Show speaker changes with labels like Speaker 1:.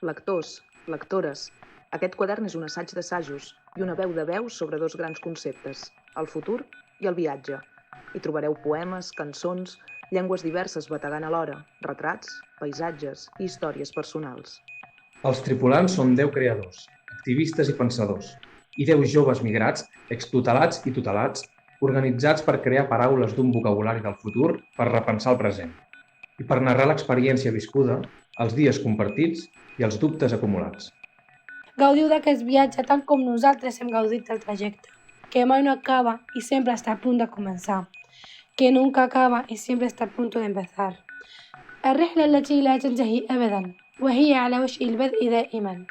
Speaker 1: Lectors, lectores, aquest quadern és un assaig d'assajos i una veu de veus sobre dos grans conceptes, el futur i el viatge. Hi trobareu poemes, cançons, llengües diverses bategant alhora, retrats, paisatges i històries personals.
Speaker 2: Els tripulants són 10 creadors, activistes i pensadors, i 10 joves migrats, extutelats i tutelats, organitzats per crear paraules d'un vocabulari del futur per repensar el present, i per narrar l'experiència viscuda, els dies compartits i els dubtes acumulats.
Speaker 3: Gaudiu d'aquest viatge tant com nosaltres hem gaudit del trajecte, que mai no acaba y siempre está a punt de començar, que nunca acaba y siempre está a punto de empezar. الرحلة التي لا تنتهي أبدا وهي على وشك البدء دائما.